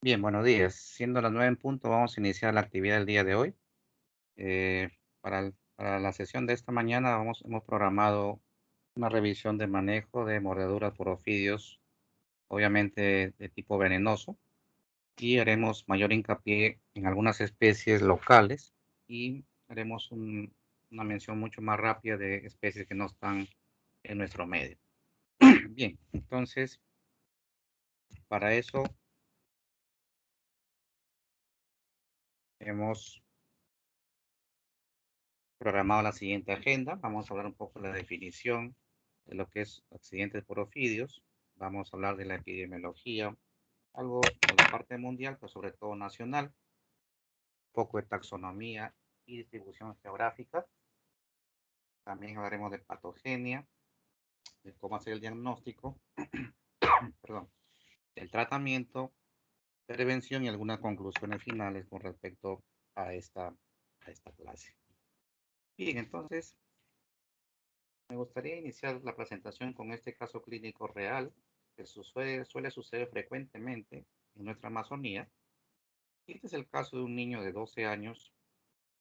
Bien, buenos días. Siendo las 9 en punto, vamos a iniciar la actividad del día de hoy. Para la sesión de esta mañana hemos programado una revisión de manejo de mordeduras por ofidios, obviamente de tipo venenoso, y haremos mayor hincapié en algunas especies locales y haremos una mención mucho más rápida de especies que no están en nuestro medio. Bien, entonces, para eso hemos programado la siguiente agenda. Vamos a hablar un poco de la definición de lo que es accidentes por ofidios. Vamos a hablar de la epidemiología, algo de la parte mundial, pero sobre todo nacional, un poco de taxonomía y distribución geográfica. También hablaremos de patogenia, de cómo hacer el diagnóstico, perdón, el tratamiento, prevención y algunas conclusiones finales con respecto a esta clase. Bien, entonces me gustaría iniciar la presentación con este caso clínico real que suele suceder frecuentemente en nuestra Amazonía. Este es el caso de un niño de 12 años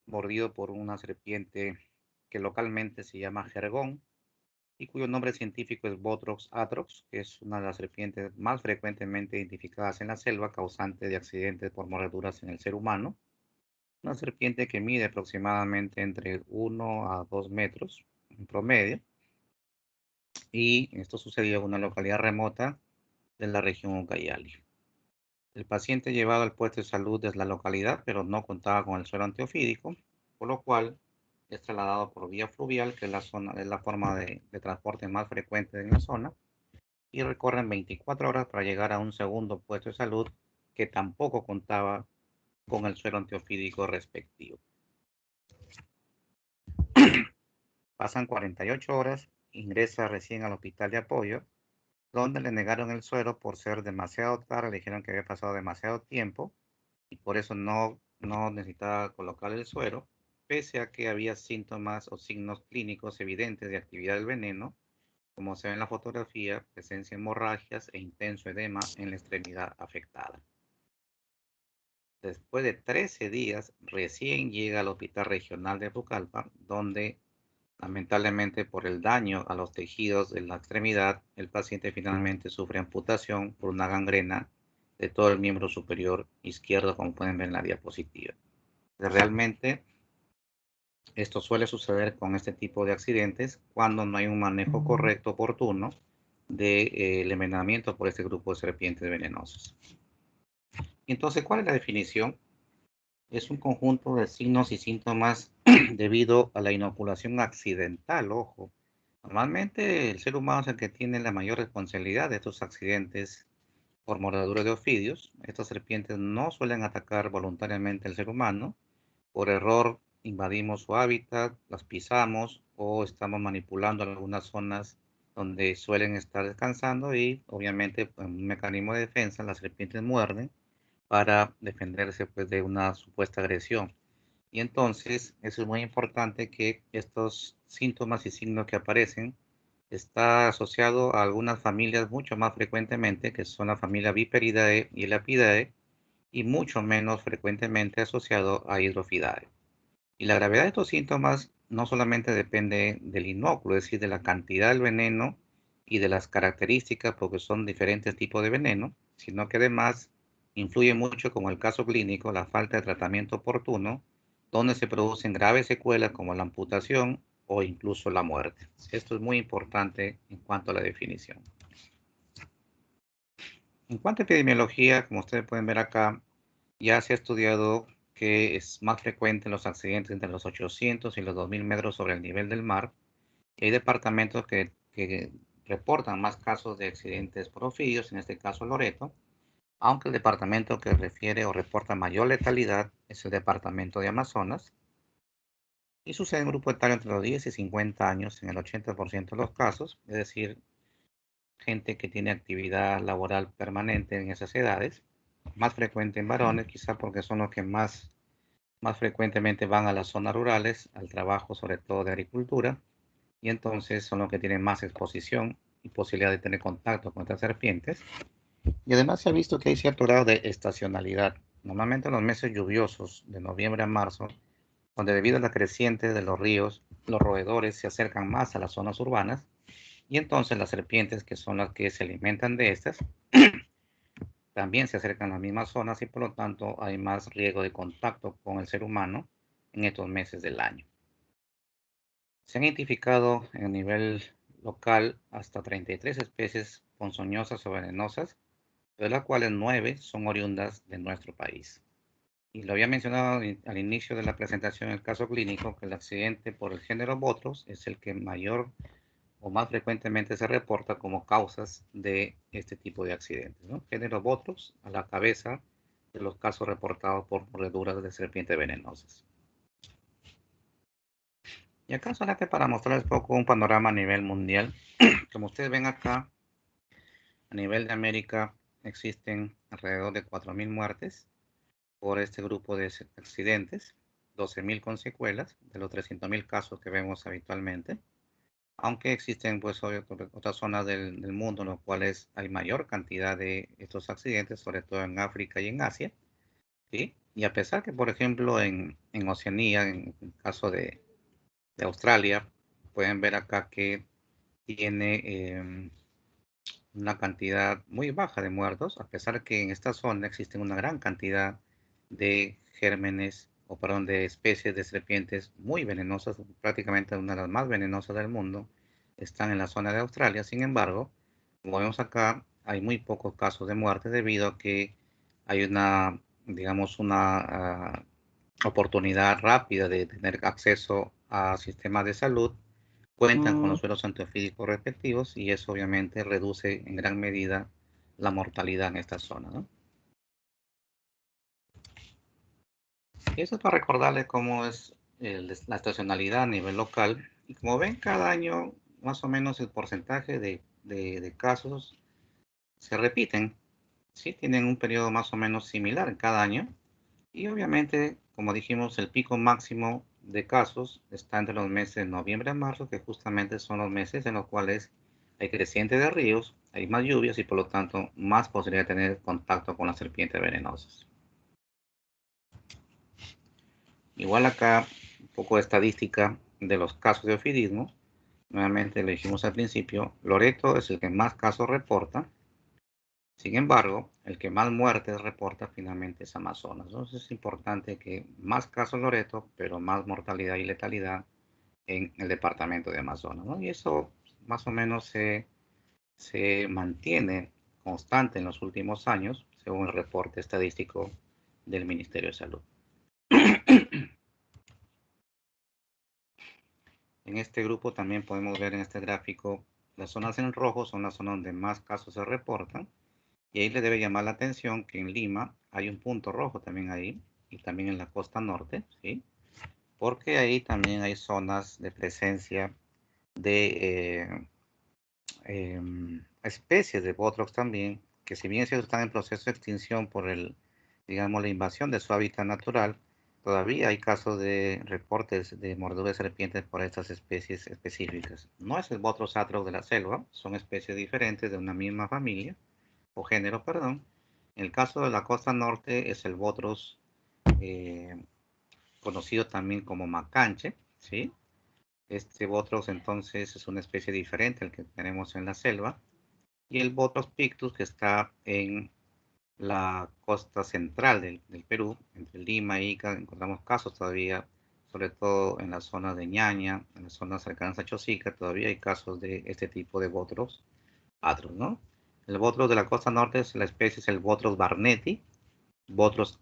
mordido por una serpiente que localmente se llama jergón y cuyo nombre científico es Botrox atrox, que es una de las serpientes más frecuentemente identificadas en la selva causante de accidentes por mordeduras en el ser humano. Una serpiente que mide aproximadamente entre 1 a 2 metros en promedio, y esto sucedió en una localidad remota de la región Ucayali. El paciente llevado al puesto de salud de la localidad, pero no contaba con el suero antiofídico, por lo cual es trasladado por vía fluvial, que es la forma de transporte más frecuente en la zona, y recorren 24 horas para llegar a un segundo puesto de salud que tampoco contaba con el suero antiofídico respectivo. Pasan 48 horas, ingresa recién al hospital de apoyo, donde le negaron el suero por ser demasiado tarde, le dijeron que había pasado demasiado tiempo y por eso no necesitaba colocar el suero, pese a que había síntomas o signos clínicos evidentes de actividad del veneno, como se ve en la fotografía, presencia de hemorragias e intenso edema en la extremidad afectada. Después de 13 días, recién llega al Hospital Regional de Pucallpa, donde lamentablemente por el daño a los tejidos de la extremidad, el paciente finalmente sufre amputación por una gangrena de todo el miembro superior izquierdo, como pueden ver en la diapositiva. Realmente esto suele suceder con este tipo de accidentes cuando no hay un manejo correcto, oportuno, del envenenamiento por este grupo de serpientes venenosas. Entonces, ¿cuál es la definición? Es un conjunto de signos y síntomas debido a la inoculación accidental, ojo. Normalmente el ser humano es el que tiene la mayor responsabilidad de estos accidentes por mordeduras de ofidios. Estas serpientes no suelen atacar voluntariamente al ser humano. Por error invadimos su hábitat, las pisamos o estamos manipulando algunas zonas donde suelen estar descansando y obviamente en un mecanismo de defensa las serpientes muerden para defenderse pues, de una supuesta agresión. Y entonces eso es muy importante que estos síntomas y signos que aparecen está asociado a algunas familias mucho más frecuentemente, que son la familia Viperidae y Elapidae, y mucho menos frecuentemente asociado a Hydrophidae. Y la gravedad de estos síntomas no solamente depende del inóculo, es decir, de la cantidad del veneno y de las características, porque son diferentes tipos de veneno, sino que además influye mucho, como el caso clínico, la falta de tratamiento oportuno, donde se producen graves secuelas como la amputación o incluso la muerte. Esto es muy importante en cuanto a la definición. En cuanto a epidemiología, como ustedes pueden ver acá, ya se ha estudiado que es más frecuente los accidentes entre los 800 y los 2000 metros sobre el nivel del mar. Y hay departamentos que reportan más casos de accidentes por ofidios, en este caso Loreto, aunque el departamento que refiere o reporta mayor letalidad es el departamento de Amazonas, y sucede en un grupo etario entre los 10 y 50 años en el 80% de los casos, es decir, gente que tiene actividad laboral permanente en esas edades, más frecuente en varones, quizá porque son los que más frecuentemente van a las zonas rurales, al trabajo sobre todo de agricultura, y entonces son los que tienen más exposición y posibilidad de tener contacto con estas serpientes. Y además se ha visto que hay cierto grado de estacionalidad. Normalmente en los meses lluviosos, de noviembre a marzo, donde debido a la creciente de los ríos, los roedores se acercan más a las zonas urbanas y entonces las serpientes, que son las que se alimentan de estas, también se acercan a las mismas zonas y por lo tanto hay más riesgo de contacto con el ser humano en estos meses del año. Se han identificado en nivel local hasta 33 especies ponzoñosas o venenosas, de las cuales 9 son oriundas de nuestro país. Y lo había mencionado al inicio de la presentación, el caso clínico, que el accidente por el género Botros es el que mayor o más frecuentemente se reporta como causas de este tipo de accidentes, ¿no? Género Botros a la cabeza de los casos reportados por mordeduras de serpientes venenosas. Y acá solamente para mostrarles un poco un panorama a nivel mundial. Como ustedes ven acá, a nivel de América existen alrededor de 4.000 muertes por este grupo de accidentes, 12.000 con secuelas de los 300.000 casos que vemos habitualmente, aunque existen pues otras zonas del mundo en las cuales hay mayor cantidad de estos accidentes, sobre todo en África y en Asia, ¿sí? Y a pesar que, por ejemplo, en Oceanía, en el caso de Australia, pueden ver acá que tiene una cantidad muy baja de muertos, a pesar que en esta zona existen una gran cantidad de gérmenes, o perdón, de especies de serpientes muy venenosas, prácticamente una de las más venenosas del mundo, están en la zona de Australia. Sin embargo, como vemos acá, hay muy pocos casos de muerte debido a que hay una, digamos, una oportunidad rápida de tener acceso a sistemas de salud, cuentan con los suelos antiofídicos respectivos y eso obviamente reduce en gran medida la mortalidad en esta zona, ¿no? Y eso es para recordarles cómo es la estacionalidad a nivel local. Y como ven, cada año más o menos el porcentaje de casos se repiten, ¿sí? Tienen un periodo más o menos similar en cada año. Y obviamente, como dijimos, el pico máximo de casos está entre los meses de noviembre a marzo, que justamente son los meses en los cuales hay creciente de ríos, hay más lluvias y por lo tanto más posibilidad de tener contacto con las serpientes venenosas. Igual acá, un poco de estadística de los casos de ofidismo. Nuevamente lo dijimos al principio, Loreto es el que más casos reporta. Sin embargo, el que más muertes reporta finalmente es Amazonas. Entonces es importante que más casos Loreto, pero más mortalidad y letalidad en el departamento de Amazonas, ¿no? Y eso más o menos se mantiene constante en los últimos años, según el reporte estadístico del Ministerio de Salud. En este grupo también podemos ver en este gráfico las zonas en rojo son las zonas donde más casos se reportan. Y ahí le debe llamar la atención que en Lima hay un punto rojo también ahí, y también en la costa norte, ¿sí? Porque ahí también hay zonas de presencia de especies de Botrox también, que si bien están en proceso de extinción por digamos, la invasión de su hábitat natural, todavía hay casos de reportes de mordeduras de serpientes por estas especies específicas. No es el Botrox atrox de la selva, son especies diferentes de una misma familia, o género, perdón. En el caso de la costa norte es el Botros, eh, conocido también como macanche, ¿sí? Este Botros entonces es una especie diferente al que tenemos en la selva. Y el Botros pictus que está en la costa central del Perú, entre Lima y Ica, encontramos casos todavía, sobre todo en la zona de Ñaña, en las zonas cercanas a Chosica, todavía hay casos de este tipo de Botros atros, ¿no? El Botros de la costa norte es la especie, es el Botros barnetti, Botros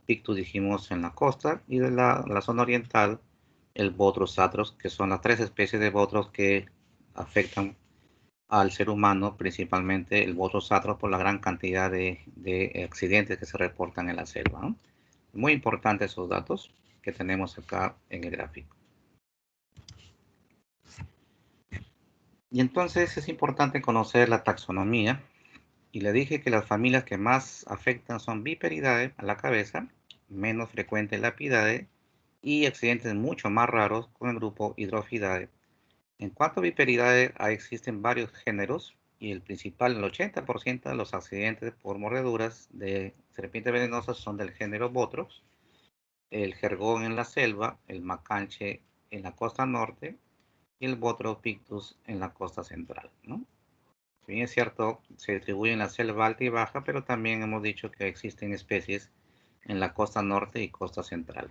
pictus dijimos en la costa, y de la zona oriental el Botros atros, que son las tres especies de Botros que afectan al ser humano, principalmente el Botros atros por la gran cantidad de accidentes que se reportan en la selva, ¿no? Muy importantes esos datos que tenemos acá en el gráfico. Y entonces es importante conocer la taxonomía. Y le dije que las familias que más afectan son Viperidae a la cabeza, menos frecuente Lapidae y accidentes mucho más raros con el grupo Hydrophidae. En cuanto a Viperidae, existen varios géneros y el 80% de los accidentes por mordeduras de serpientes venenosas son del género Botrox, el jergón en la selva, el macanche en la costa norte y el Botrop pictus en la costa central, ¿no? Si bien es cierto, se distribuye en la selva alta y baja, pero también hemos dicho que existen especies en la costa norte y costa central.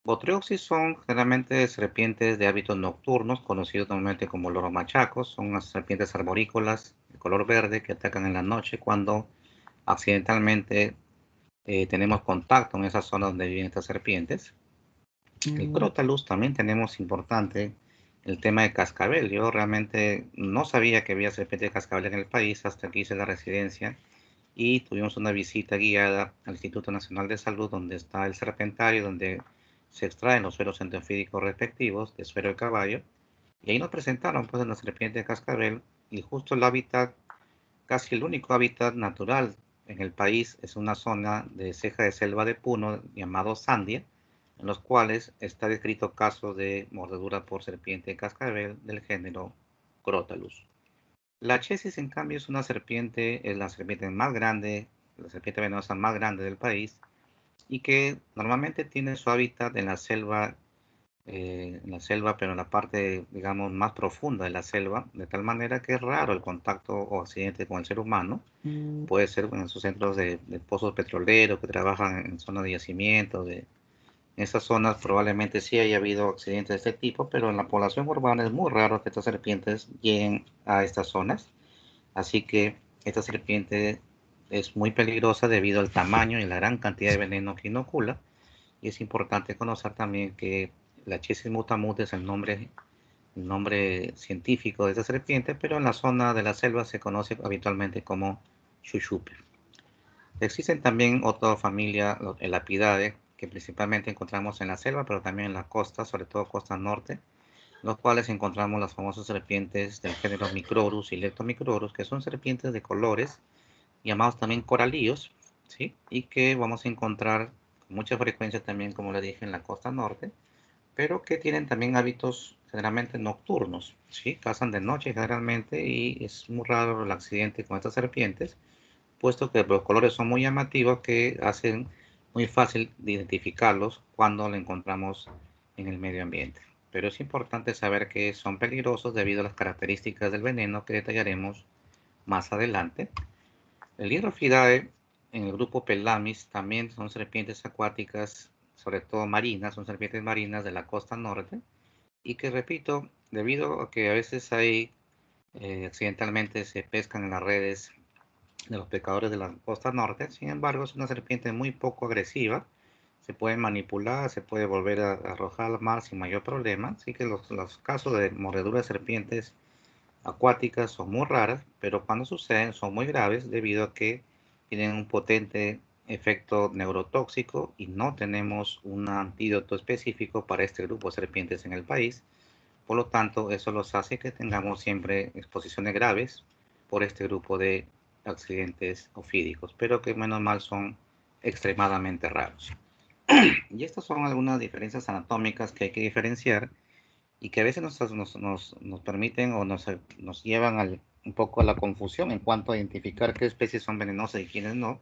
Botreuxis son generalmente serpientes de hábitos nocturnos, conocidos normalmente como loros machacos. Son unas serpientes arborícolas de color verde que atacan en la noche cuando accidentalmente tenemos contacto en esa zona donde viven estas serpientes. El Crotalus también tenemos importante el tema de cascabel. Yo realmente no sabía que había serpiente de cascabel en el país hasta que hice la residencia y tuvimos una visita guiada al Instituto Nacional de Salud donde está el serpentario, donde se extraen los sueros enteofídicos respectivos de suero de caballo. Y ahí nos presentaron pues la serpiente de cascabel y justo el hábitat, casi el único hábitat natural en el país es una zona de ceja de selva de Puno llamado Sandia, en los cuales está descrito casos de mordedura por serpiente de cascabel del género Crotalus. La chesis, en cambio, es la serpiente más grande, la serpiente venenosa más grande del país y que normalmente tiene su hábitat en la selva, pero en la parte, digamos, más profunda de la selva, de tal manera que es raro el contacto o accidente con el ser humano. Puede ser en esos centros de pozos petroleros que trabajan en zonas de yacimiento, en esas zonas probablemente sí haya habido accidentes de este tipo, pero en la población urbana es muy raro que estas serpientes lleguen a estas zonas. Así que esta serpiente es muy peligrosa debido al tamaño y la gran cantidad de veneno que inocula. Y es importante conocer también que la Chisis mutamut es el nombre científico de esta serpiente, pero en la zona de la selva se conoce habitualmente como Xuxupe. Existen también otra familia, el Lapidae, que principalmente encontramos en la selva, pero también en la costa, sobre todo costa norte, los cuales encontramos las famosas serpientes del género Microrus y Leptomicrorus, que son serpientes de colores, llamados también coralillos, ¿sí? Y que vamos a encontrar con mucha frecuencia también, como le dije, en la costa norte, pero que tienen también hábitos generalmente nocturnos, ¿sí? Cazan de noche generalmente y es muy raro el accidente con estas serpientes, puesto que los colores son muy llamativos que hacen muy fácil de identificarlos cuando lo encontramos en el medio ambiente. Pero es importante saber que son peligrosos debido a las características del veneno que detallaremos más adelante. El Hydrophidae en el grupo Pelamis también son serpientes acuáticas, sobre todo marinas, son serpientes marinas de la costa norte y que, repito, debido a que a veces accidentalmente se pescan en las redes de los pescadores de la costa norte. Sin embargo, es una serpiente muy poco agresiva. Se puede manipular, se puede volver a arrojar al mar sin mayor problema. Así que los casos de mordedura de serpientes acuáticas son muy raras, pero cuando suceden son muy graves debido a que tienen un potente efecto neurotóxico y no tenemos un antídoto específico para este grupo de serpientes en el país. Por lo tanto, eso los hace que tengamos siempre exposiciones graves por este grupo de accidentes ofídicos, pero que menos mal son extremadamente raros. Y estas son algunas diferencias anatómicas que hay que diferenciar y que a veces nos permiten o nos llevan un poco a la confusión en cuanto a identificar qué especies son venenosas y quiénes no.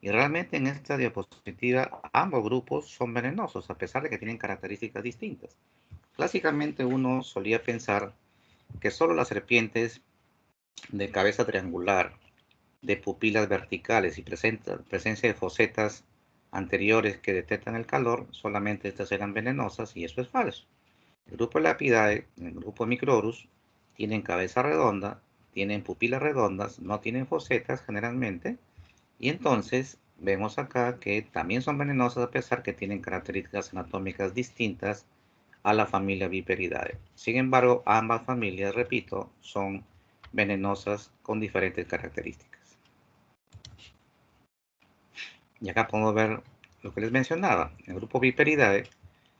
Y realmente en esta diapositiva ambos grupos son venenosos, a pesar de que tienen características distintas. Clásicamente uno solía pensar que solo las serpientes de cabeza triangular, de pupilas verticales y presencia de fosetas anteriores que detectan el calor, solamente estas eran venenosas y eso es falso. El grupo Lapidae, el grupo Microrus, tienen cabeza redonda, tienen pupilas redondas, no tienen fosetas generalmente, y entonces vemos acá que también son venenosas a pesar que tienen características anatómicas distintas a la familia Viperidae. Sin embargo, ambas familias, repito, son venenosas con diferentes características. Y acá podemos ver lo que les mencionaba. El grupo Viperidae,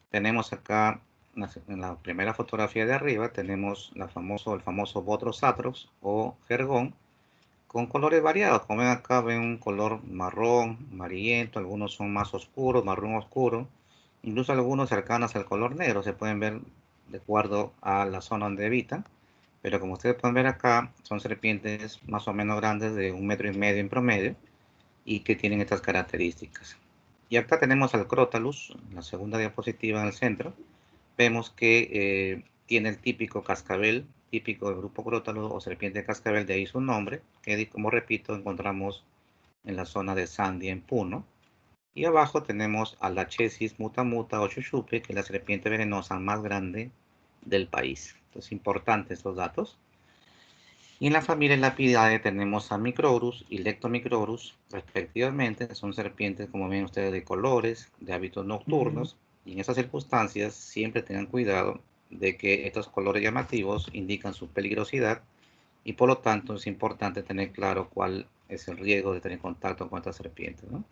tenemos acá en la primera fotografía de arriba, tenemos el famoso Botrus atrox o jergón, con colores variados. Como ven acá, ven un color marrón, amarillento, algunos son más oscuros, marrón oscuro, incluso algunos cercanos al color negro, se pueden ver de acuerdo a la zona donde habitan. Pero como ustedes pueden ver acá, son serpientes más o menos grandes de 1,5 metros en promedio y que tienen estas características. Y acá tenemos al Crotalus, en la segunda diapositiva en el centro. Vemos que tiene el típico cascabel, típico del grupo Crotalus o serpiente de cascabel, de ahí su nombre, que como repito encontramos en la zona de Sandia en Puno. Y abajo tenemos a la Chesis mutamuta o chuchupe, que es la serpiente venenosa más grande del país. Entonces, importantes estos datos. Y en la familia Lapidae tenemos a Microrus y Lectomicrorus, respectivamente. Son serpientes, como ven ustedes, de colores, de hábitos nocturnos. Y en esas circunstancias siempre tengan cuidado de que estos colores llamativos indican su peligrosidad y por lo tanto es importante tener claro cuál es el riesgo de tener contacto con estas serpientes, ¿no?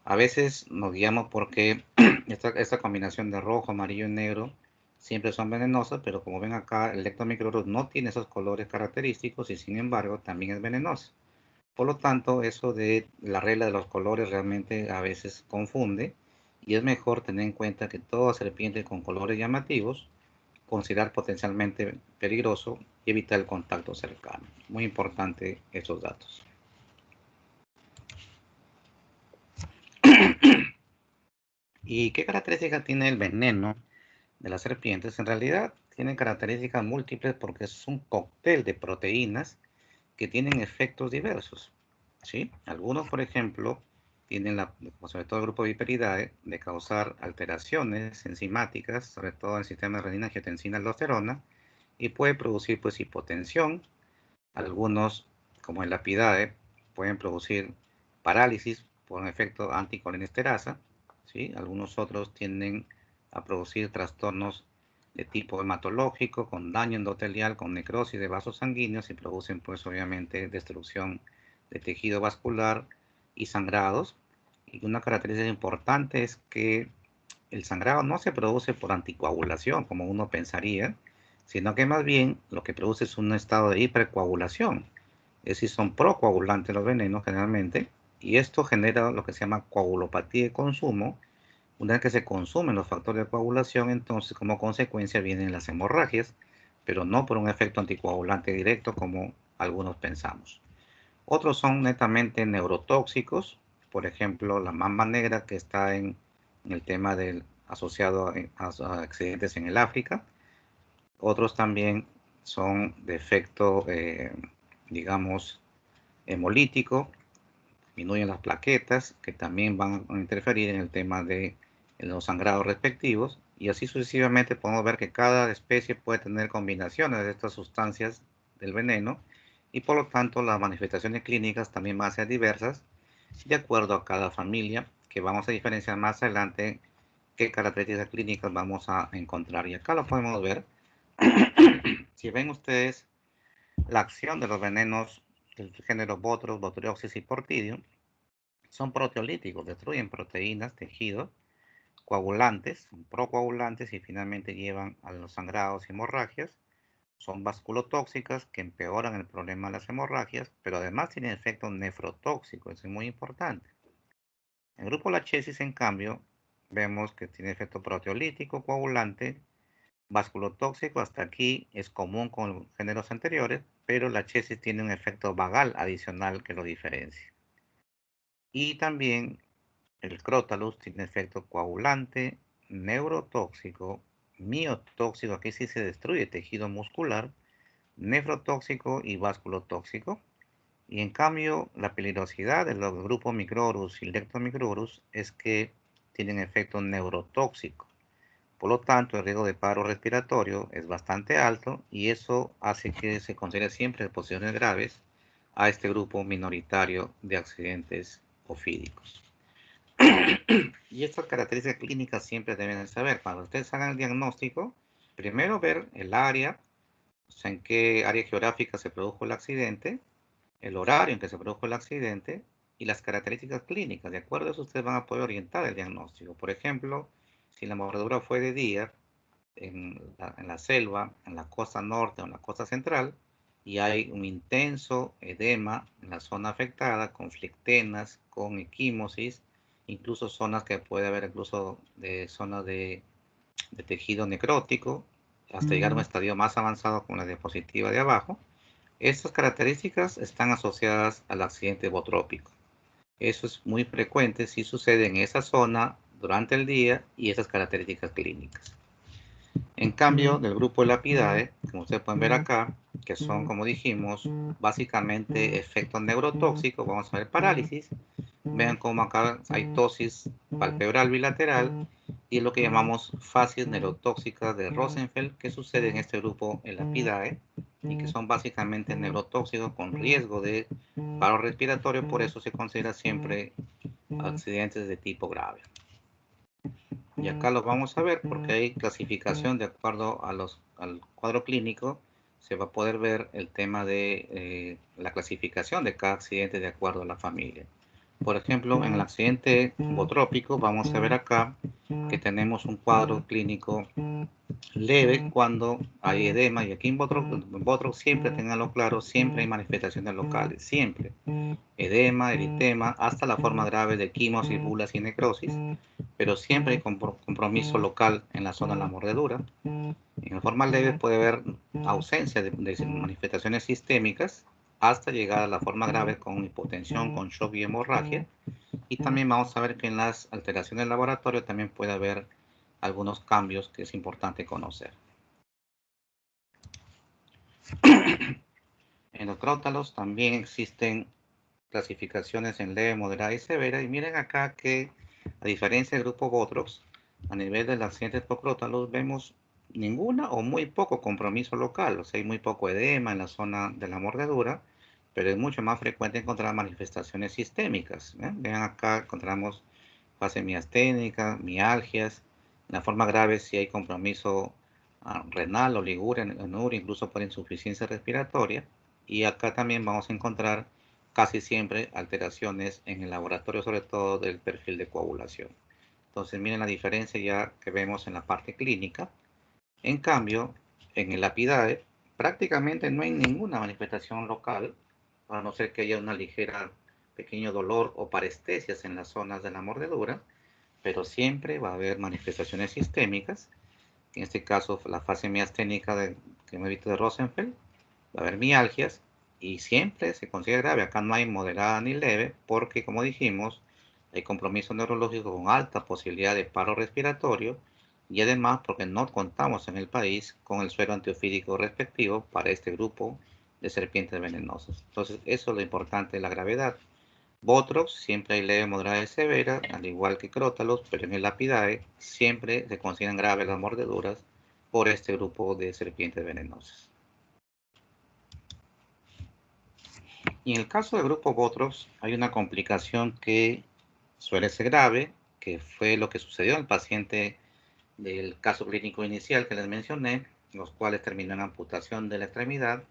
A veces nos guiamos porque esta combinación de rojo, amarillo y negro siempre son venenosas, pero como ven acá, el Lectomicrorus no tiene esos colores característicos y sin embargo también es venenoso. Por lo tanto, eso de la regla de los colores realmente a veces confunde y es mejor tener en cuenta que toda serpiente con colores llamativos considerar potencialmente peligroso y evitar el contacto cercano. Muy importante esos datos. ¿Y qué características tiene el veneno de las serpientes? En realidad tienen características múltiples porque es un cóctel de proteínas que tienen efectos diversos, ¿sí? Algunos, por ejemplo, tienen, sobre todo el grupo Viperidae, de causar alteraciones enzimáticas, sobre todo en el sistema de renina, angiotensina, aldosterona, y puede producir pues hipotensión. Algunos, como el Lapidae, pueden producir parálisis por un efecto anticolinesterasa, ¿sí? Algunos otros tienden a producir trastornos de tipo hematológico, con daño endotelial, con necrosis de vasos sanguíneos y producen pues obviamente destrucción de tejido vascular y sangrados. Y una característica importante es que el sangrado no se produce por anticoagulación, como uno pensaría, sino que más bien lo que produce es un estado de hipercoagulación. Es decir, son procoagulantes los venenos generalmente, y esto genera lo que se llama coagulopatía de consumo. Una vez que se consumen los factores de coagulación, entonces como consecuencia vienen las hemorragias, pero no por un efecto anticoagulante directo como algunos pensamos. Otros son netamente neurotóxicos, por ejemplo, la mamba negra que está en el tema del asociado a accidentes en el África. Otros también son de efecto, digamos, hemolítico, disminuyen las plaquetas, que también van a interferir en el tema de los sangrados respectivos. Y así sucesivamente podemos ver que cada especie puede tener combinaciones de estas sustancias del veneno y por lo tanto las manifestaciones clínicas también van a ser diversas de acuerdo a cada familia, que vamos a diferenciar más adelante qué características clínicas vamos a encontrar. Y acá lo podemos ver. Si ven ustedes la acción de los venenos del género Botrytis, Botryoxis y Portidium, son proteolíticos, destruyen proteínas, tejidos, coagulantes, son procoagulantes y finalmente llevan a los sangrados y hemorragias. Son vasculotóxicas que empeoran el problema de las hemorragias, pero además tienen efecto nefrotóxico, eso es muy importante. En el grupo Lachesis, en cambio, vemos que tiene efecto proteolítico, coagulante, vasculotóxico. Hasta aquí es común con los géneros anteriores, pero la Lachesis tiene un efecto vagal adicional que lo diferencia. Y también el Crotalus tiene efecto coagulante, neurotóxico, miotóxico, aquí sí se destruye tejido muscular, nefrotóxico y vasculotóxico. Y en cambio, la peligrosidad de los grupos Microrus y Lectomicrorus es que tienen efecto neurotóxico. Por lo tanto, el riesgo de paro respiratorio es bastante alto y eso hace que se considere siempre exposiciones graves a este grupo minoritario de accidentes ofídicos. Y estas características clínicas siempre deben saber. Cuando ustedes hagan el diagnóstico, primero ver el área, o sea, en qué área geográfica se produjo el accidente, el horario en que se produjo el accidente y las características clínicas. De acuerdo a eso, ustedes van a poder orientar el diagnóstico. Por ejemplo, si la mordedura fue de día en la selva, en la costa norte o en la costa central, y hay un intenso edema en la zona afectada, con flectenas, con equimosis, incluso zonas que puede haber incluso de zonas de tejido necrótico, hasta llegar a un estadio más avanzado como la diapositiva de abajo. Estas características están asociadas al accidente botrópico. Eso es muy frecuente si sucede en esa zona durante el día y esas características clínicas. En cambio, del grupo Lapidae, como ustedes pueden ver acá, que son, como dijimos, básicamente efectos neurotóxicos, vamos a ver parálisis. Vean cómo acá hay tosis palpebral bilateral y lo que llamamos facies neurotóxicas de Rosenfeld, que sucede en este grupo Lapidae y que son básicamente neurotóxicos con riesgo de paro respiratorio, por eso se considera siempre accidentes de tipo grave. Y acá lo vamos a ver porque hay clasificación de acuerdo al cuadro clínico. Se va a poder ver el tema de la clasificación de cada accidente de acuerdo a la familia. Por ejemplo, en el accidente botrópico vamos a ver acá que tenemos un cuadro clínico leve cuando hay edema, y aquí en Botrox siempre, tenganlo claro, siempre hay manifestaciones locales, siempre. Edema, eritema, hasta la forma grave de quimosis, bulas y necrosis, pero siempre hay compromiso local en la zona de la mordedura. En la forma leve puede haber ausencia de manifestaciones sistémicas hasta llegar a la forma grave con hipotensión, con shock y hemorragia. Y también vamos a ver que en las alteraciones del laboratorio también puede haber algunos cambios que es importante conocer. En los crótalos también existen clasificaciones en leve, moderada y severa. Y miren acá que, a diferencia del grupo Botrox, a nivel de los accidentes procrótalos vemos ninguna o muy poco compromiso local. O sea, hay muy poco edema en la zona de la mordedura, pero es mucho más frecuente encontrar manifestaciones sistémicas. Vean acá, encontramos fase miasténica, mialgias. En la forma grave si hay compromiso renal, oliguria, anuria, incluso por insuficiencia respiratoria. Y acá también vamos a encontrar casi siempre alteraciones en el laboratorio, sobre todo del perfil de coagulación. Entonces miren la diferencia ya que vemos en la parte clínica. En cambio, en el Lapidae prácticamente no hay ninguna manifestación local, a no ser que haya una ligera pequeño dolor o parestesias en las zonas de la mordedura, pero siempre va a haber manifestaciones sistémicas. En este caso, la fase miasténica que hemos visto de Rosenfeld, va a haber mialgias y siempre se considera grave. Acá no hay moderada ni leve porque, como dijimos, hay compromiso neurológico con alta posibilidad de paro respiratorio y además porque no contamos en el país con el suero antiofídico respectivo para este grupo de serpientes venenosas. Entonces, eso es lo importante de la gravedad. Botrox siempre hay leve, moderada y severa, al igual que crótalos, pero en el Lapidae siempre se consideran graves las mordeduras por este grupo de serpientes venenosas. Y en el caso del grupo Botrox hay una complicación que suele ser grave, que fue lo que sucedió al paciente del caso clínico inicial que les mencioné, los cuales terminó en amputación de la extremidad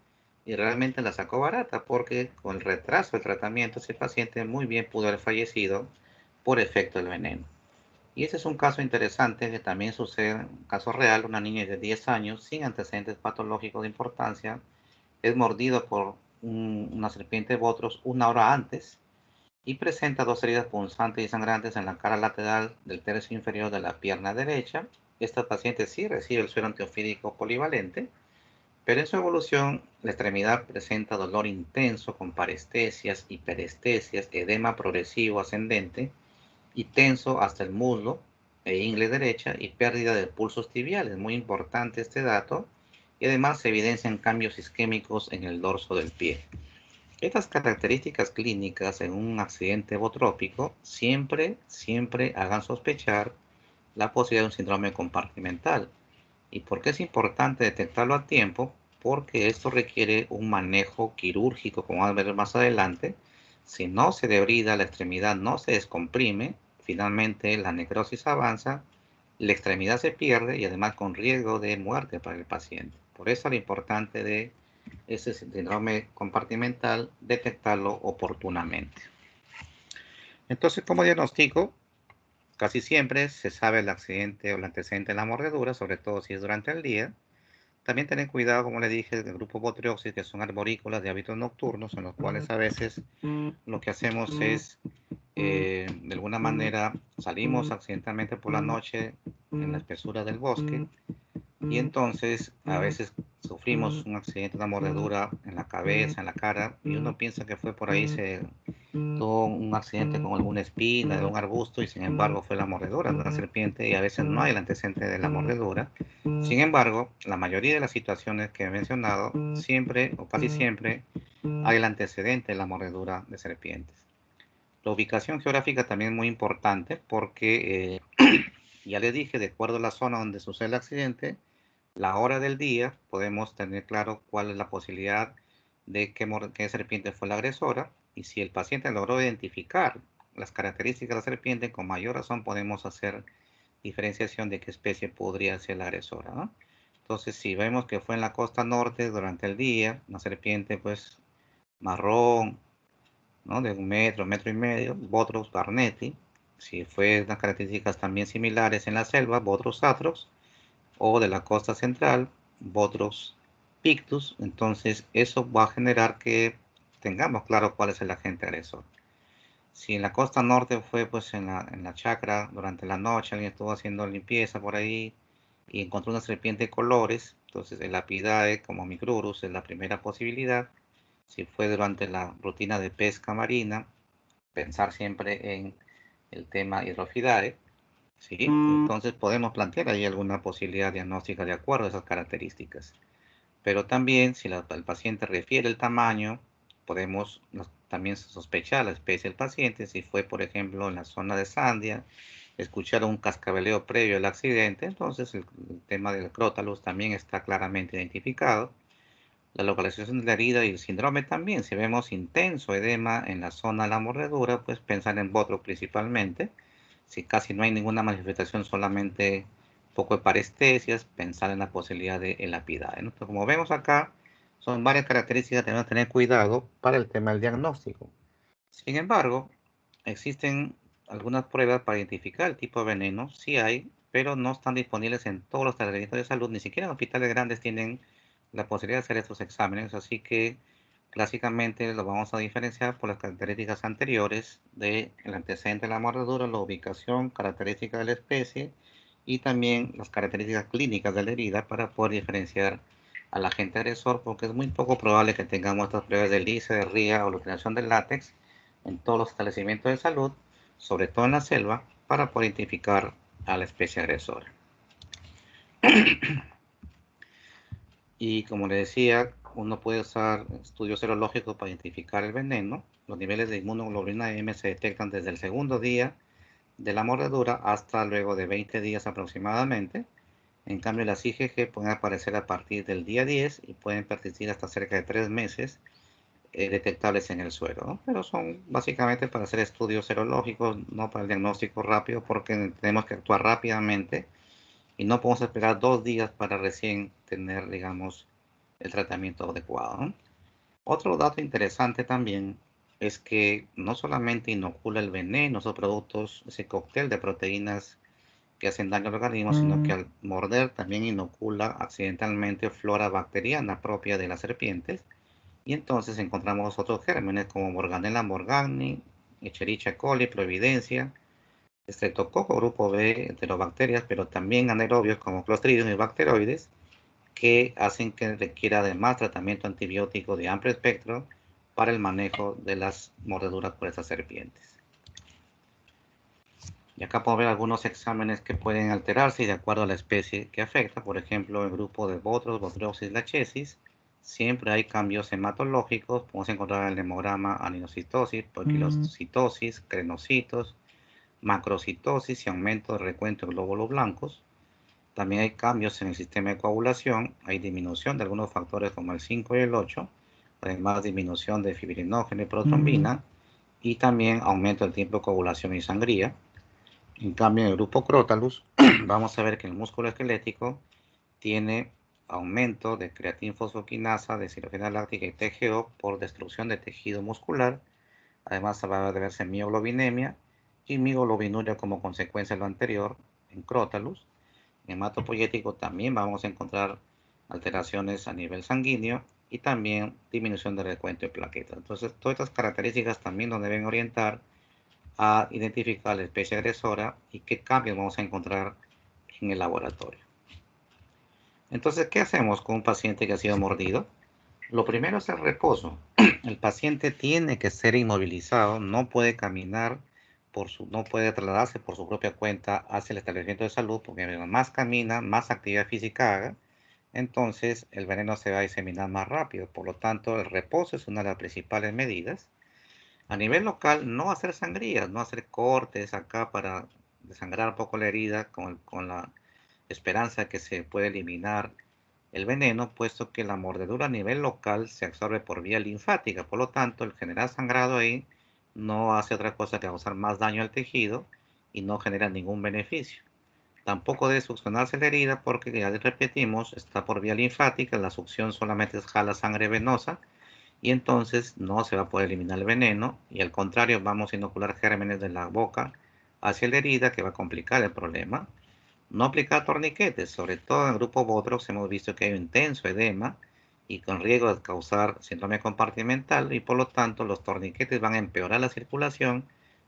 y realmente la sacó barata porque con el retraso del tratamiento ese paciente muy bien pudo haber fallecido por efecto del veneno. Y ese es un caso interesante que también sucede, un caso real, una niña de 10 años sin antecedentes patológicos de importancia, es mordido por una serpiente Botrox una hora antes y presenta dos heridas punzantes y sangrantes en la cara lateral del tercio inferior de la pierna derecha. Esta paciente sí recibe el suero antiofídico polivalente, pero en su evolución la extremidad presenta dolor intenso con parestesias, hiperestesias, edema progresivo ascendente y tenso hasta el muslo e ingle derecha y pérdida de pulsos tibiales. Muy importante este dato. Y además se evidencian cambios isquémicos en el dorso del pie. Estas características clínicas en un accidente botrópico siempre hagan sospechar la posibilidad de un síndrome compartimental. ¿Y por qué es importante detectarlo a tiempo? Porque esto requiere un manejo quirúrgico, como vamos a ver más adelante. Si no se debrida, la extremidad no se descomprime, finalmente la necrosis avanza, la extremidad se pierde y además con riesgo de muerte para el paciente. Por eso lo importante de ese síndrome compartimental, detectarlo oportunamente. Entonces, como diagnóstico, casi siempre se sabe el accidente o el antecedente de la mordedura, sobre todo si es durante el día. También tener cuidado, como le dije, del grupo Botrioxis, que son arborícolas de hábitos nocturnos, en los cuales a veces lo que hacemos es, de alguna manera, salimos accidentalmente por la noche en la espesura del bosque, y entonces a veces sufrimos un accidente, una mordedura en la cabeza, en la cara, y uno piensa que fue por ahí, se tuvo un accidente con alguna espina de un arbusto y sin embargo fue la mordedura de la serpiente y a veces no hay el antecedente de la mordedura. Sin embargo, la mayoría de las situaciones que he mencionado, siempre o casi siempre hay el antecedente de la mordedura de serpientes. La ubicación geográfica también es muy importante porque, ya les dije, de acuerdo a la zona donde sucede el accidente, la hora del día, podemos tener claro cuál es la posibilidad de qué serpiente fue la agresora. Y si el paciente logró identificar las características de la serpiente, con mayor razón podemos hacer diferenciación de qué especie podría ser la agresora, ¿no? Entonces, si vemos que fue en la costa norte durante el día, una serpiente pues marrón, ¿no? De 1 metro, 1,5 metros, Botrus barnetti. Si fue unas características también similares en la selva, Botrus atrox, o de la costa central, Botrus pictus. Entonces, eso va a generar que tengamos claro cuál es el agente agresor. Si en la costa norte fue pues en la chacra durante la noche, alguien estuvo haciendo limpieza por ahí y encontró una serpiente de colores, entonces el Apidae como Micrurus es la primera posibilidad. Si fue durante la rutina de pesca marina, pensar siempre en el tema Hydrophidae, ¿sí? Entonces podemos plantear ahí alguna posibilidad diagnóstica de acuerdo a esas características. Pero también, si el paciente refiere el tamaño, podemos también sospechar la especie del paciente. Si fue, por ejemplo, en la zona de Sandia, escuchar un cascabeleo previo al accidente, entonces el tema del Crotalus también está claramente identificado. La localización de la herida y el síndrome también. Si vemos intenso edema en la zona de la mordedura, pues pensar en Botrus principalmente. Si casi no hay ninguna manifestación, solamente poco de parestesias, pensar en la posibilidad de Elapidae, ¿no? Entonces, como vemos acá, son varias características que tenemos que tener cuidado para el tema del diagnóstico. Sin embargo, existen algunas pruebas para identificar el tipo de veneno, sí hay, pero no están disponibles en todos los establecimientos de salud, ni siquiera en hospitales grandes tienen la posibilidad de hacer estos exámenes, así que clásicamente lo vamos a diferenciar por las características anteriores del antecedente de la mordedura, la ubicación, características de la especie y también las características clínicas de la herida para poder diferenciar al agente agresor, porque es muy poco probable que tengamos estas pruebas de LICE, de RIA o la utilización del látex en todos los establecimientos de salud, sobre todo en la selva, para poder identificar a la especie agresora. Y como le decía, uno puede usar estudios serológicos para identificar el veneno. Los niveles de inmunoglobulina M se detectan desde el segundo día de la mordedura hasta luego de 20 días aproximadamente. En cambio, las IgG pueden aparecer a partir del día 10 y pueden persistir hasta cerca de 3 meses detectables en el suero, ¿no? Pero son básicamente para hacer estudios serológicos, no para el diagnóstico rápido, porque tenemos que actuar rápidamente y no podemos esperar 2 días para recién tener, digamos, el tratamiento adecuado, ¿no? Otro dato interesante también es que no solamente inocula el veneno, esos productos, ese cóctel de proteínas que hacen daño al organismo, sino que al morder también inocula accidentalmente flora bacteriana propia de las serpientes. Y entonces encontramos otros gérmenes como Morganella morgani, Escherichia coli, Providencia, Streptococcus grupo B, enterobacterias, pero también anaerobios como Clostridium y bacteroides, que hacen que requiera además tratamiento antibiótico de amplio espectro para el manejo de las mordeduras por estas serpientes. Y acá podemos ver algunos exámenes que pueden alterarse de acuerdo a la especie que afecta. Por ejemplo, el grupo de Botrus, Botryosis lachesis, siempre hay cambios hematológicos. Podemos encontrar en el hemograma aninocitosis, poiquilocitosis, crenocitos, macrocitosis y aumento de recuento de glóbulos blancos. También hay cambios en el sistema de coagulación, hay disminución de algunos factores como el 5 y el 8, además disminución de fibrinógeno y protrombina, y también aumento del tiempo de coagulación y sangría. En cambio, en el grupo Crotalus, vamos a ver que el músculo esquelético tiene aumento de creatinfosfoquinasa, de cirrogenia láctica y TGO por destrucción de tejido muscular. Además, va a verse mioglobinemia y mioglobinuria como consecuencia de lo anterior en Crotalus. En hematopoyético también vamos a encontrar alteraciones a nivel sanguíneo y también disminución del recuento de plaquetas. Entonces, todas estas características también nos deben orientar a identificar la especie agresora y qué cambios vamos a encontrar en el laboratorio. Entonces, ¿qué hacemos con un paciente que ha sido mordido? Lo primero es el reposo. El paciente tiene que ser inmovilizado, no puede caminar, no puede trasladarse por su propia cuenta hacia el establecimiento de salud, porque mientras más camina, más actividad física haga, entonces el veneno se va a diseminar más rápido. Por lo tanto, el reposo es una de las principales medidas. A nivel local, no hacer sangrías, no hacer cortes acá para desangrar un poco la herida con la esperanza que se puede eliminar el veneno, puesto que la mordedura a nivel local se absorbe por vía linfática. Por lo tanto, el generar sangrado ahí no hace otra cosa que causar más daño al tejido y no genera ningún beneficio. Tampoco debe succionarse la herida porque, ya repetimos, está por vía linfática, la succión solamente jala sangre venosa y entonces no se va a poder eliminar el veneno y al contrario vamos a inocular gérmenes de la boca hacia la herida que va a complicar el problema. No aplicar torniquetes, sobre todo en el grupo Botrox hemos visto que hay un intenso edema y con riesgo de causar síndrome compartimental y por lo tanto los torniquetes van a empeorar la circulación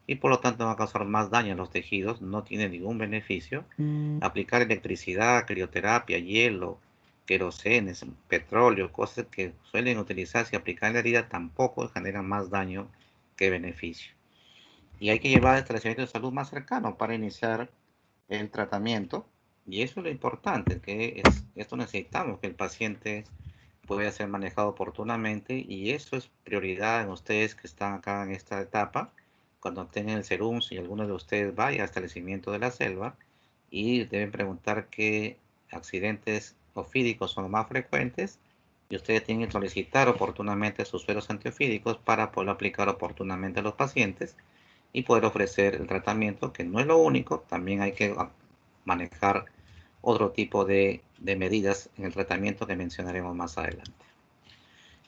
y por lo tanto van a causar más daño a los tejidos, no tiene ningún beneficio. Aplicar electricidad, crioterapia, hielo, querosenes, petróleo, cosas que suelen utilizarse y aplicar en la herida tampoco generan más daño que beneficio. Y hay que llevar al establecimiento de salud más cercano para iniciar el tratamiento. Y eso es lo importante, esto necesitamos que el paciente pueda ser manejado oportunamente y eso es prioridad en ustedes que están acá en esta etapa. Cuando tengan el serum, si alguno de ustedes vaya al establecimiento de la selva y deben preguntar qué accidentes ofídicos son los más frecuentes y ustedes tienen que solicitar oportunamente sus sueros antiofídicos para poder aplicar oportunamente a los pacientes y poder ofrecer el tratamiento, que no es lo único, también hay que manejar otro tipo de medidas en el tratamiento que mencionaremos más adelante.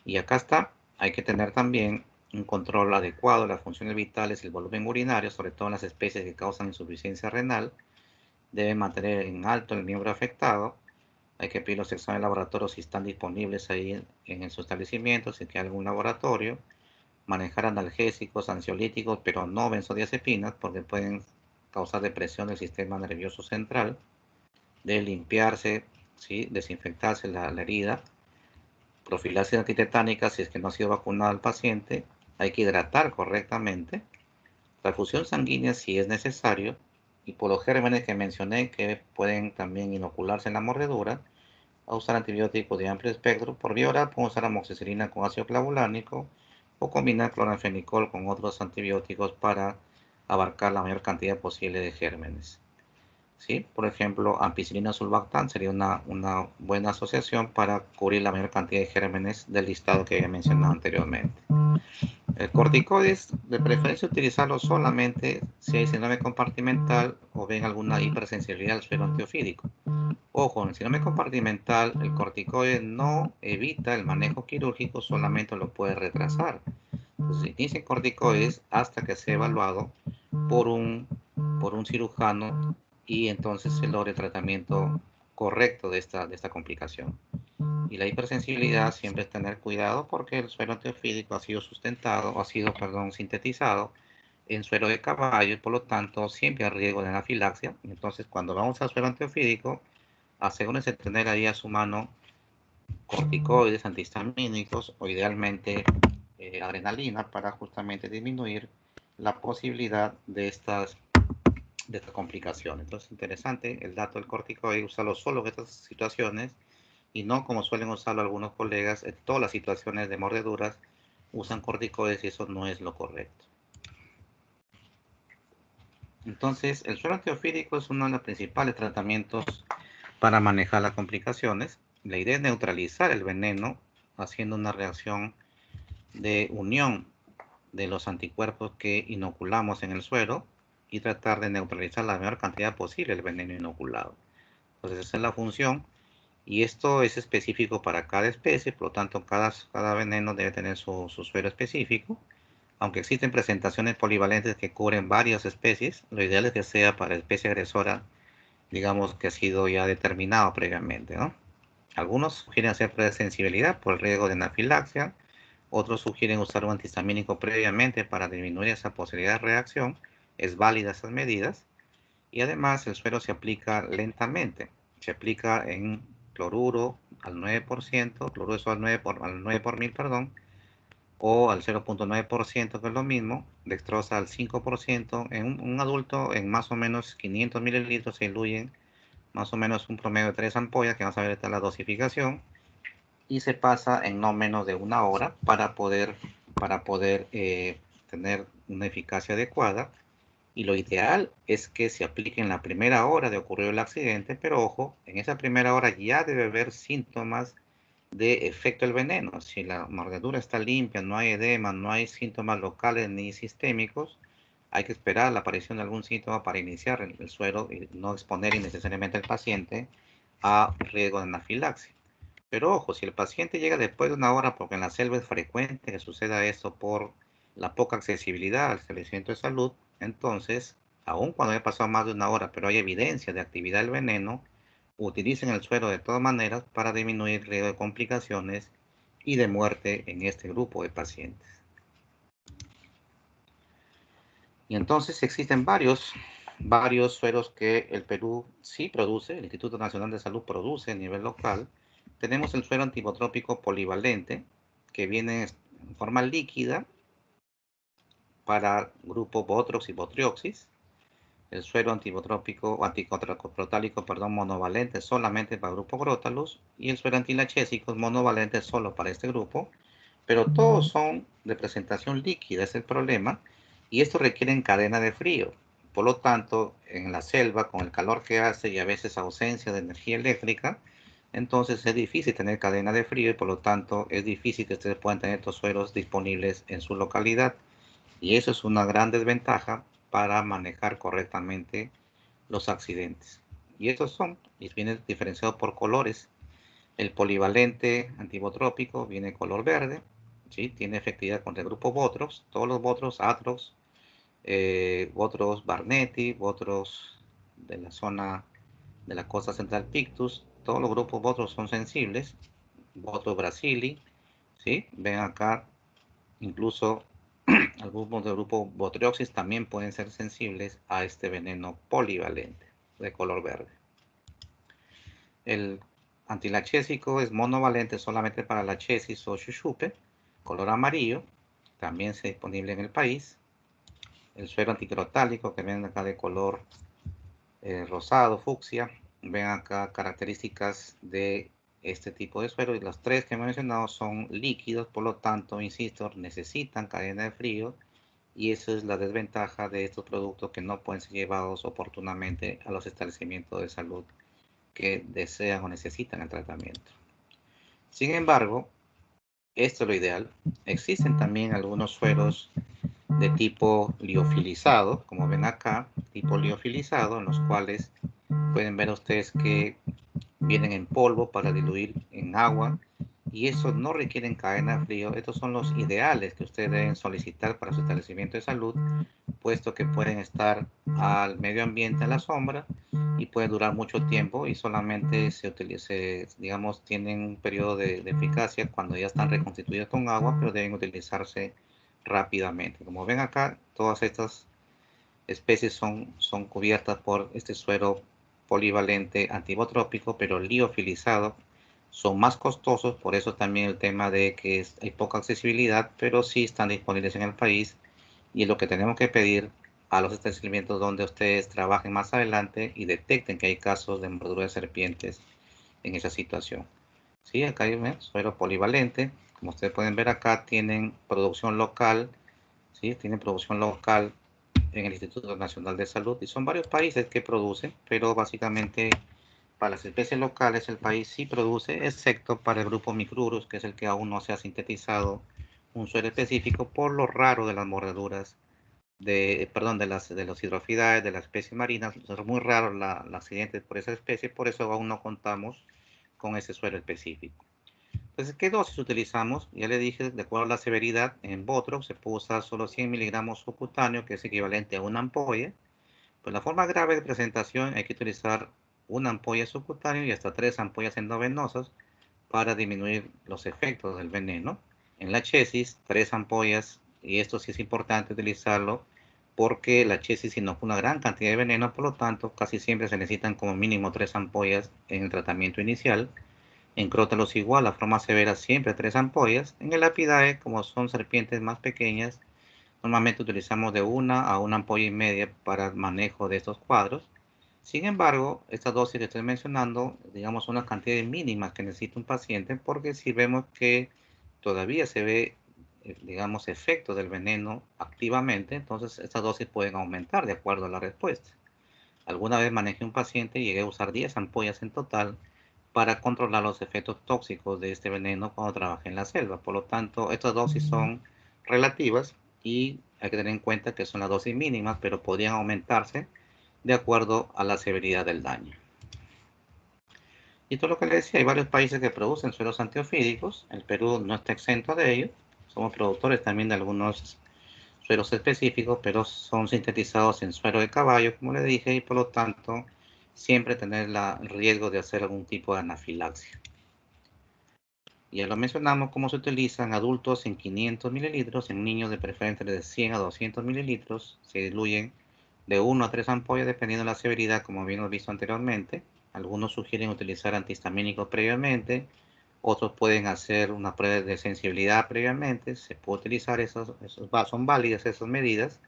Y acá está, hay que tener también un control adecuado de las funciones vitales y el volumen urinario, sobre todo en las especies que causan insuficiencia renal. Debe mantener en alto el miembro afectado. Hay que pedir los exámenes de laboratorio si están disponibles ahí en su establecimiento, si hay algún laboratorio. Manejar analgésicos, ansiolíticos, pero no benzodiazepinas, porque pueden causar depresión del sistema nervioso central. Debe limpiarse, ¿sí? Desinfectarse la herida. Profilaxis antitetánica si es que no ha sido vacunado el paciente. Hay que hidratar correctamente. Transfusión sanguínea si es necesario. Y por los gérmenes que mencioné que pueden también inocularse en la mordedura, a usar antibióticos de amplio espectro. Por vía oral pueden usar amoxicilina con ácido clavulánico o combinar cloranfenicol con otros antibióticos para abarcar la mayor cantidad posible de gérmenes. ¿Sí? Por ejemplo, ampicilina sulbactam sería una buena asociación para cubrir la mayor cantidad de gérmenes del listado que había mencionado anteriormente. El corticoides, de preferencia utilizarlo solamente si hay síndrome compartimental o ven alguna hipersensibilidad al suero antiofídico. Ojo, en el síndrome compartimental, el corticoide no evita el manejo quirúrgico, solamente lo puede retrasar. Entonces, inicia corticoides hasta que sea evaluado por un, por un cirujano y entonces se logre el tratamiento correcto de esta complicación. Y la hipersensibilidad siempre es tener cuidado porque el suero antiofídico ha sido sustentado, ha sido, perdón, sintetizado en suero de caballo y por lo tanto siempre hay riesgo de anafilaxia. Entonces, cuando vamos al suero antiofídico, asegúrense de tener ahí a su mano corticoides, antihistamínicos o idealmente adrenalina para justamente disminuir la posibilidad de esta complicación. Entonces, interesante el dato del corticoide, usarlo solo en estas situaciones y no como suelen usarlo algunos colegas, en todas las situaciones de mordeduras usan corticoides y eso no es lo correcto. Entonces, el suero antiofídico es uno de los principales tratamientos para manejar las complicaciones. La idea es neutralizar el veneno haciendo una reacción de unión de los anticuerpos que inoculamos en el suero y tratar de neutralizar la mayor cantidad posible el veneno inoculado. Entonces esa es la función y esto es específico para cada especie, por lo tanto cada veneno debe tener su suero específico. Aunque existen presentaciones polivalentes que cubren varias especies, lo ideal es que sea para la especie agresora, digamos que ha sido ya determinado previamente, ¿no? Algunos sugieren hacer prueba de sensibilidad por el riesgo de anafilaxia, otros sugieren usar un antihistamínico previamente para disminuir esa posibilidad de reacción. Es válida esas medidas. Y además el suero se aplica lentamente. Se aplica en cloruro al 9%, cloruro al 9 por mil, perdón, o al 0.9%, que es lo mismo, dextrosa al 5%. En un adulto, en más o menos 500 mililitros se diluyen más o menos un promedio de 3 ampollas, que vamos a ver esta la dosificación, y se pasa en no menos de una hora para poder tener una eficacia adecuada. Y lo ideal es que se aplique en la primera hora de ocurrir el accidente, pero ojo, en esa primera hora ya debe haber síntomas de efecto del veneno. Si la mordedura está limpia, no hay edema, no hay síntomas locales ni sistémicos, hay que esperar la aparición de algún síntoma para iniciar el suero y no exponer innecesariamente al paciente a riesgo de anafilaxia. Pero ojo, si el paciente llega después de una hora, porque en la selva es frecuente que suceda esto por la poca accesibilidad al establecimiento de salud, entonces, aun cuando haya pasado más de una hora, pero hay evidencia de actividad del veneno, utilicen el suero de todas maneras para disminuir el riesgo de complicaciones y de muerte en este grupo de pacientes. Y entonces existen varios sueros que el Perú sí produce, el Instituto Nacional de Salud produce a nivel local. Tenemos el suero antibotrópico polivalente, que viene en forma líquida para grupo Botrox y Botrioxis. El suero antibotrópico o anticontraprotálico, perdón, monovalente solamente para el grupo Crotalus. Y el suero antilachésico es monovalente solo para este grupo. Pero todos son de presentación líquida, es el problema. Y esto requiere cadena de frío. Por lo tanto, en la selva, con el calor que hace y a veces ausencia de energía eléctrica, entonces es difícil tener cadena de frío y por lo tanto es difícil que ustedes puedan tener estos sueros disponibles en su localidad. Y eso es una gran desventaja para manejar correctamente los accidentes. Y estos son, y vienen diferenciados por colores. El polivalente antibotrópico viene color verde, ¿sí? Tiene efectividad contra el grupo Botrox, todos los Botrox, Atrox, Botrox Barnetti, Botrox de la zona de la costa central Pictus, todos los grupos Botrox son sensibles, Botrox Brasili, ¿sí? Ven acá, incluso algunos del grupo Botrioxis también pueden ser sensibles a este veneno polivalente de color verde. El antilachésico es monovalente solamente para la chesis o chuchupe, color amarillo, también es disponible en el país. El suero anticrotálico, que ven acá de color rosado, fucsia, ven acá características de este tipo de suero, y los tres que he mencionado son líquidos, por lo tanto, insisto, necesitan cadena de frío, y eso es la desventaja de estos productos que no pueden ser llevados oportunamente a los establecimientos de salud que desean o necesitan el tratamiento. Sin embargo, esto es lo ideal. Existen también algunos sueros de tipo liofilizado, como ven acá, tipo liofilizado, en los cuales pueden ver ustedes que vienen en polvo para diluir en agua, y eso no requieren cadena de frío. Estos son los ideales que ustedes deben solicitar para su establecimiento de salud, puesto que pueden estar al medio ambiente a la sombra y pueden durar mucho tiempo, y solamente digamos, tienen un periodo de eficacia cuando ya están reconstituidos con agua, pero deben utilizarse rápidamente. Como ven acá, todas estas especies son cubiertas por este suero polivalente antibotrópico, pero liofilizado. Son más costosos, por eso también el tema de que hay poca accesibilidad, pero sí están disponibles en el país, y es lo que tenemos que pedir a los establecimientos donde ustedes trabajen más adelante y detecten que hay casos de mordedura de serpientes en esa situación. Sí, acá hay un suero polivalente. Como ustedes pueden ver acá, tienen producción local, ¿sí? Tienen producción local en el Instituto Nacional de Salud, y son varios países que producen, pero básicamente para las especies locales el país sí produce, excepto para el grupo Micrurus, que es el que aún no se ha sintetizado un suero específico por lo raro de las mordeduras perdón, de los hidrofidae, de las especies marinas. Es muy raro los accidentes por esa especie, por eso aún no contamos con ese suero específico. Entonces, ¿qué dosis utilizamos? Ya le dije, de acuerdo a la severidad, en Botrox se puede usar solo 100 miligramos subcutáneo, que es equivalente a una ampolla. Pues la forma grave de presentación hay que utilizar una ampolla subcutánea y hasta 3 ampollas endovenosas para disminuir los efectos del veneno. En la chesis, 3 ampollas, y esto sí es importante utilizarlo porque la chisis inocula una gran cantidad de veneno, por lo tanto, casi siempre se necesitan como mínimo 3 ampollas en el tratamiento inicial. En Crotalus igual, la forma severa siempre 3 ampollas. En el Apidae, como son serpientes más pequeñas, normalmente utilizamos de 1 a 1,5 ampollas para el manejo de estos cuadros. Sin embargo, estas dosis que estoy mencionando, digamos, son las cantidades mínimas que necesita un paciente, porque si vemos que todavía se ve, digamos, efecto del veneno activamente, entonces estas dosis pueden aumentar de acuerdo a la respuesta. Alguna vez manejé un paciente y llegué a usar 10 ampollas en total para controlar los efectos tóxicos de este veneno cuando trabajé en la selva. Por lo tanto, estas dosis son relativas y hay que tener en cuenta que son las dosis mínimas, pero podrían aumentarse de acuerdo a la severidad del daño. Y todo lo que les decía, hay varios países que producen sueros antiofídicos. El Perú no está exento de ello. Somos productores también de algunos sueros específicos, pero son sintetizados en suero de caballo, como le dije, y por lo tanto siempre tener el riesgo de hacer algún tipo de anafilaxia. Ya lo mencionamos, cómo se utilizan adultos en 500 mililitros, en niños de preferencia de 100 a 200 mililitros. Se diluyen de 1 a 3 ampollas dependiendo de la severidad, como habíamos visto anteriormente. Algunos sugieren utilizar antihistamínicos previamente, otros pueden hacer una prueba de sensibilidad previamente. Se puede utilizar son válidas esas medidas,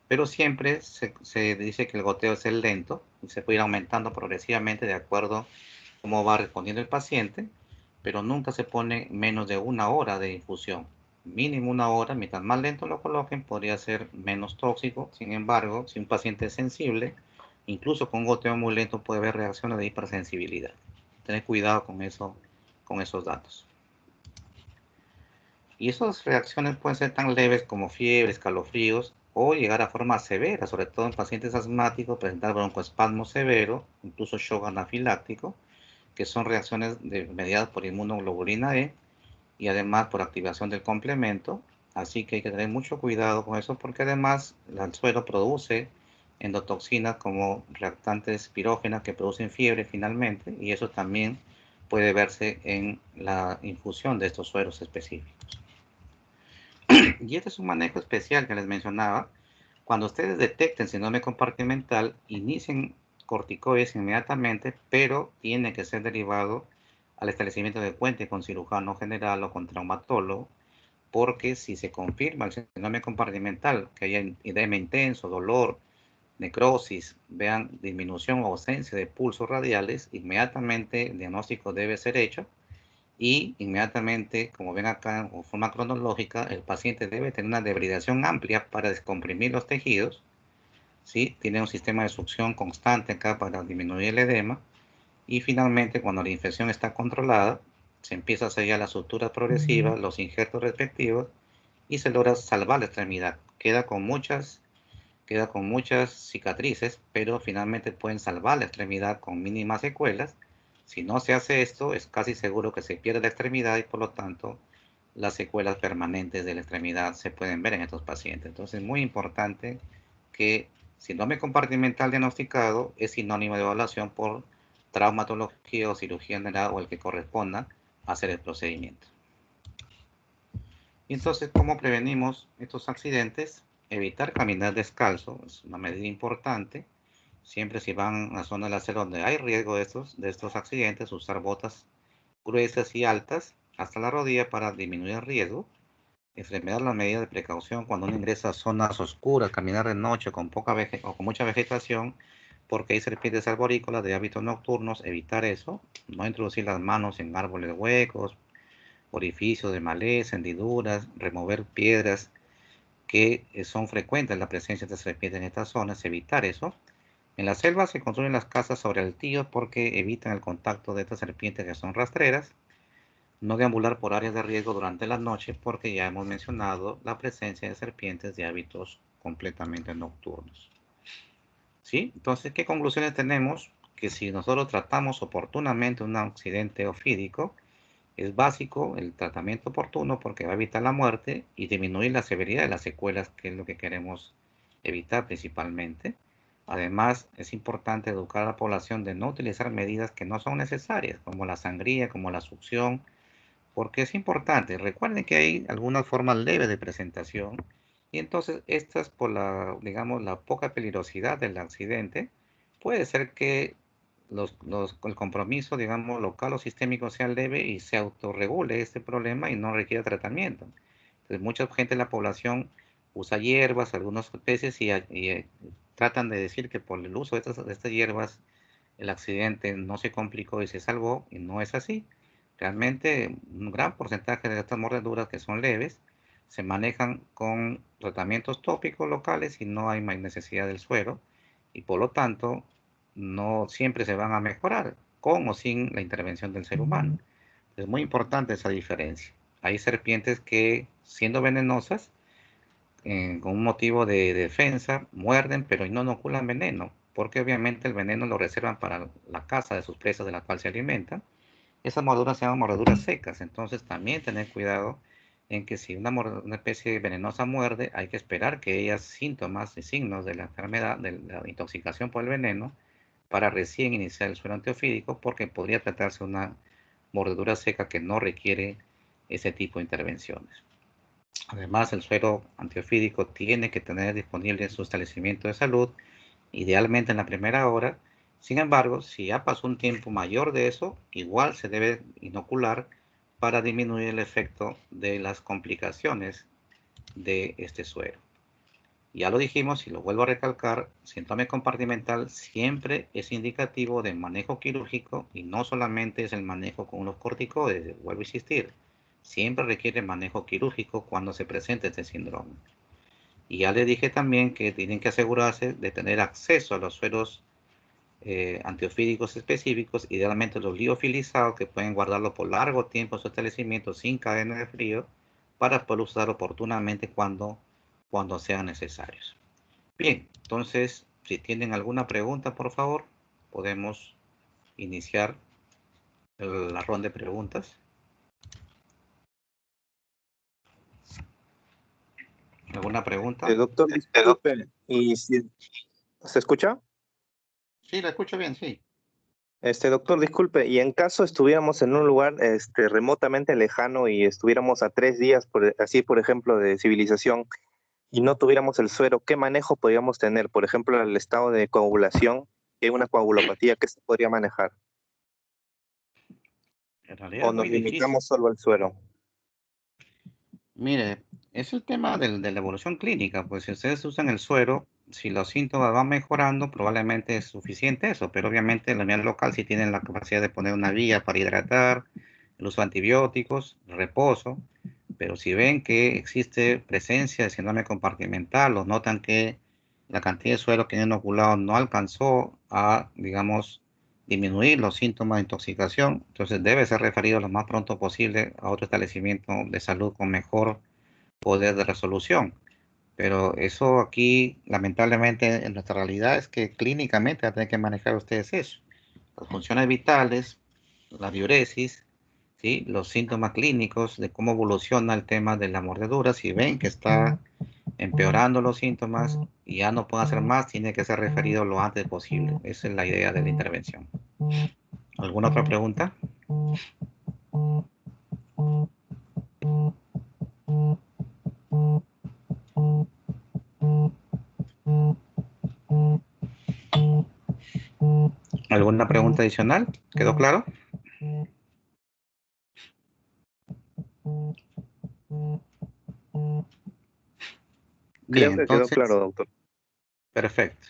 pero siempre se dice que el goteo es lento y se puede ir aumentando progresivamente de acuerdo a cómo va respondiendo el paciente, pero nunca se pone menos de 1 hora de infusión. Mínimo 1 hora, mientras más lento lo coloquen, podría ser menos tóxico. Sin embargo, si un paciente es sensible, incluso con un goteo muy lento puede haber reacciones de hipersensibilidad. Tener cuidado con eso, con esos datos. Y esas reacciones pueden ser tan leves como fiebre, escalofríos o llegar a formas severas, sobre todo en pacientes asmáticos, presentar broncoespasmo severo, incluso shock anafiláctico, que son reacciones mediadas por inmunoglobulina E y además por activación del complemento. Así que hay que tener mucho cuidado con eso porque además el suero produce endotoxinas como reactantes pirógenas que producen fiebre finalmente, y eso también puede verse en la infusión de estos sueros específicos. Y este es un manejo especial que les mencionaba. Cuando ustedes detecten síndrome compartimental, inicien corticoides inmediatamente, pero tiene que ser derivado al establecimiento de cuente con cirujano general o con traumatólogo, porque si se confirma el síndrome compartimental, que haya edema intenso, dolor, necrosis, vean disminución o ausencia de pulsos radiales, inmediatamente el diagnóstico debe ser hecho y inmediatamente, como ven acá en forma cronológica, el paciente debe tener una debridación amplia para descomprimir los tejidos, ¿sí? Tiene un sistema de succión constante acá para disminuir el edema, y finalmente, cuando la infección está controlada, se empieza a sellar las suturas progresivas, los injertos respectivos, y se logra salvar la extremidad. Queda con muchas cicatrices, pero finalmente pueden salvar la extremidad con mínimas secuelas. Si no se hace esto, es casi seguro que se pierde la extremidad y por lo tanto las secuelas permanentes de la extremidad se pueden ver en estos pacientes. Entonces es muy importante que síndrome compartimental diagnosticado es sinónimo de evaluación por traumatología o cirugía general o el que corresponda a hacer el procedimiento. Y entonces, ¿cómo prevenimos estos accidentes? Evitar caminar descalzo es una medida importante. Siempre si van a la zona de la selva donde hay riesgo de estos accidentes, usar botas gruesas y altas hasta la rodilla para disminuir el riesgo. Extremar las medidas de precaución cuando uno ingresa a zonas oscuras, caminar de noche con o con mucha vegetación, porque hay serpientes arborícolas de hábitos nocturnos. Evitar eso, no introducir las manos en árboles huecos, orificios de maleza, hendiduras, remover piedras que son frecuentes la presencia de serpientes en estas zonas, evitar eso. En la selva se construyen las casas sobre altillos porque evitan el contacto de estas serpientes que son rastreras. No deambular por áreas de riesgo durante la noche porque ya hemos mencionado la presencia de serpientes de hábitos completamente nocturnos. ¿Sí? Entonces, ¿qué conclusiones tenemos? Que si nosotros tratamos oportunamente un accidente ofídico, es básico el tratamiento oportuno porque va a evitar la muerte y disminuir la severidad de las secuelas, que es lo que queremos evitar principalmente. Además, es importante educar a la población de no utilizar medidas que no son necesarias, como la sangría, como la succión, porque es importante. Recuerden que hay algunas formas leves de presentación Y entonces estas, por la, digamos, la poca peligrosidad del accidente, puede ser que el compromiso, digamos, local o sistémico sea leve y se autorregule este problema y no requiere tratamiento. Entonces, mucha gente en la población usa hierbas, algunas especies, y tratan de decir que por el uso de estas hierbas el accidente no se complicó y se salvó, y no es así. Realmente un gran porcentaje de estas mordeduras que son leves se manejan con tratamientos tópicos locales y no hay más necesidad del suero, y por lo tanto no siempre se van a mejorar con o sin la intervención del ser humano. Es muy importante esa diferencia. Hay serpientes que, siendo venenosas, con un motivo de defensa, muerden, pero no inoculan veneno, porque obviamente el veneno lo reservan para la caza de sus presas de la cual se alimentan. Esas mordeduras se llaman mordeduras secas, entonces también tener cuidado en que si una especie venenosa muerde, hay que esperar que haya síntomas y signos de la enfermedad, de la intoxicación por el veneno, para recién iniciar el suero antiofídico, porque podría tratarse de una mordedura seca que no requiere ese tipo de intervenciones. Además, el suero antiofídico tiene que tener disponible en su establecimiento de salud, idealmente en la primera hora. Sin embargo, si ya pasó un tiempo mayor de eso, igual se debe inocular para disminuir el efecto de las complicaciones de este suero. Ya lo dijimos y lo vuelvo a recalcar, síndrome compartimental siempre es indicativo de manejo quirúrgico y no solamente es el manejo con los corticoides, vuelvo a insistir, siempre requiere manejo quirúrgico cuando se presenta este síndrome. Y ya le dije también que tienen que asegurarse de tener acceso a los sueros antiofídicos específicos, idealmente los liofilizados, que pueden guardarlo por largo tiempo en su establecimiento sin cadena de frío, para poder usar oportunamente cuando sean necesarios. Bien, entonces, si tienen alguna pregunta, por favor, podemos iniciar la ronda de preguntas. ¿Alguna pregunta? Doctor, disculpe, ¿y si se escucha? Sí, la escucho bien, sí. Doctor, disculpe, y en caso estuviéramos en un lugar remotamente lejano y estuviéramos a 3 días, así por ejemplo, de civilización, y no tuviéramos el suero, ¿qué manejo podríamos tener? Por ejemplo, el estado de coagulación, que es una coagulopatía, ¿qué se podría manejar? En realidad ¿O es nos muy difícil. limitamos solo al suero? Mire, es el tema de la evolución clínica, pues si ustedes usan el suero, si los síntomas van mejorando, probablemente es suficiente eso, pero obviamente la unidad local sí tienen la capacidad de poner una vía para hidratar, el uso de antibióticos, reposo, pero si ven que existe presencia de síndrome compartimental o notan que la cantidad de suero que han inoculado no alcanzó a, digamos, disminuir los síntomas de intoxicación, entonces debe ser referido lo más pronto posible a otro establecimiento de salud con mejor poder de resolución. Pero eso aquí, lamentablemente, en nuestra realidad es que clínicamente van a tener que manejar ustedes eso. Las funciones vitales, la diuresis, ¿sí? Los síntomas clínicos de cómo evoluciona el tema de la mordedura. Si ven que está empeorando los síntomas y ya no pueden hacer más, tiene que ser referido lo antes posible. Esa es la idea de la intervención. ¿Alguna otra pregunta? ¿Alguna pregunta adicional? ¿Quedó claro? Bien, Creo que quedó entonces, claro, doctor. perfecto.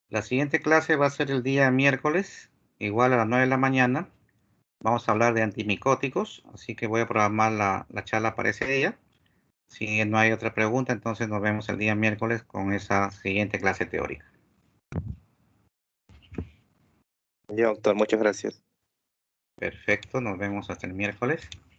La siguiente clase va a ser el día miércoles, igual a las 9 de la mañana. Vamos a hablar de antimicóticos, así que voy a programar la charla para ese día. Si no hay otra pregunta, entonces nos vemos el día miércoles con esa siguiente clase teórica. Ya, doctor, muchas gracias. Perfecto, nos vemos hasta el miércoles.